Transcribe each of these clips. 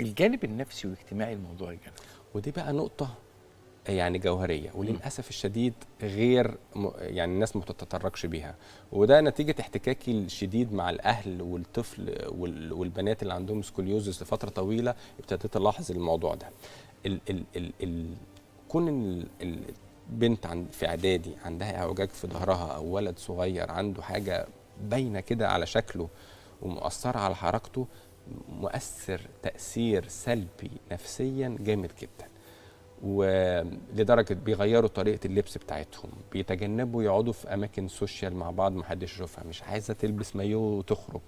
الجانب النفسي والاجتماعي الموضوع الجانب، ودي بقى نقطة يعني جوهرية وللأسف الشديد غير يعني الناس ما بتتطرقش بيها، وده نتيجة احتكاكي الشديد مع الأهل والطفل والبنات اللي عندهم سكوليوزس لفترة طويلة. ابتديت ألاحظ الموضوع ده. كون البنت في إعدادي عندها اعوجاج في ظهرها أو ولد صغير عنده حاجة باينة كده على شكله ومؤثرة على حركته، مؤثر تأثير سلبي نفسيا جامد جدا. ولدرجه بيغيروا طريقه اللبس بتاعتهم، بيتجنبوا يقعدوا في اماكن سوشيال مع بعض ما حدش يشوفها، مش عايزه تلبس مايو وتخرج،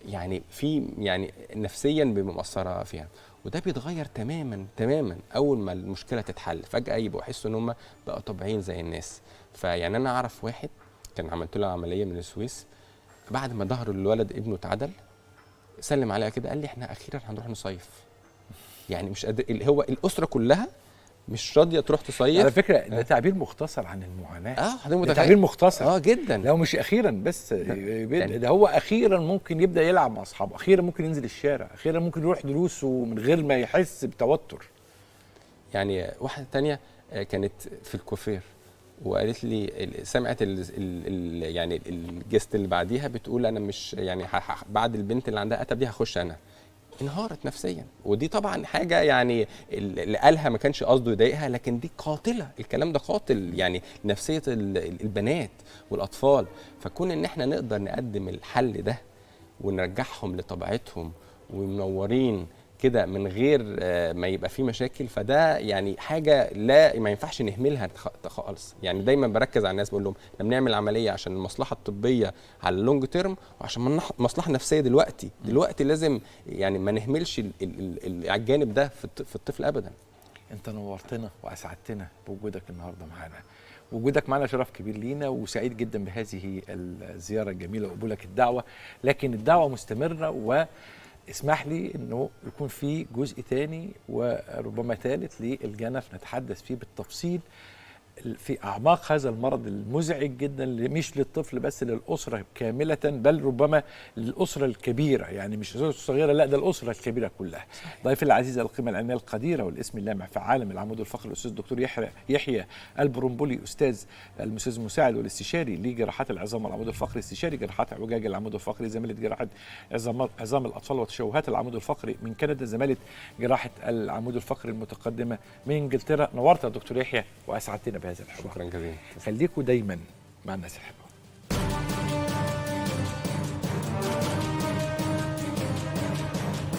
يعني في يعني نفسيا بيبقى مؤثره فيها. وده بيتغير تماما تماما اول ما المشكله تتحل، فجاه يبقوا يحسوا ان هم بقوا طبيعيين زي الناس. فيعني انا اعرف واحد كان عملت له عمليه من السويس، بعد ما ظهر الولد ابنه اتعدل سلم عليها كده قال لي احنا اخيرا هنروح نصيف. يعني مش قادر، هو الاسره كلها مش راضيه تروح تصيف. على فكره ده تعبير مختصر عن المعاناه. حضرتك ده تعبير مختصر جدا. لو مش اخيرا بس ده هو اخيرا ممكن يبدا يلعب مع اصحابه، اخيرا ممكن ينزل الشارع، اخيرا ممكن يروح دروسه من غير ما يحس بتوتر. يعني واحده تانية كانت في الكوفير وقالت لي سمعت يعني الجست اللي بعديها بتقول انا مش يعني بعد البنت اللي عندها اتب دي هخش انا. انهارت نفسيا، ودي طبعا حاجه يعني اللي قالها ما كانش قصده يضايقها، لكن دي قاتله، الكلام ده قاتل يعني نفسيه البنات والاطفال. فكون ان احنا نقدر نقدم الحل ده ونرجعهم لطبيعتهم ومنورين كده من غير ما يبقى في مشاكل، فده يعني حاجه لا ما ينفعش نهملها خالص. يعني دايما بركز على الناس بقول لهم احنا بنعمل عمليه عشان المصلحه الطبيه على اللونج تيرم، وعشان المصلحه النفسيه دلوقتي لازم يعني ما نهملش الجانب ده في الطفل ابدا. انت نورتنا واسعدتنا بوجودك النهارده معانا. وجودك معنا شرف كبير لينا، وسعيد جدا بهذه الزياره الجميله وقبولك الدعوه، لكن الدعوه مستمره، واسمح لي انه يكون في جزء ثاني وربما ثالث للجنف نتحدث فيه بالتفصيل في أعماق هذا المرض المزعج جدا، مش للطفل بس، للأسرة كاملة، بل ربما للأسرة الكبيرة، يعني مش الأسرة الصغيرة، لا ده الأسرة الكبيرة كلها. ضيف العزيز القيمة العلمية القديرة والاسم اللامع في عالم العمود الفقري الأستاذ الدكتور يحيى البرمبولي، أستاذ المستشفى المساعد والاستشاري لجراحات العظام والعمود الفقري، استشاري جراحات اعوجاج العمود الفقري، زميلة جراحة عظام الأطفال وتشوهات العمود الفقري من كندا، زميلة جراحة العمود الفقري المتقدمة من إنجلترا. نورت يا دكتور يحيى وأسعدتنا بهذا الحوار. شكرا جزيلا. خليكوا دايما مع الناس الحلوة.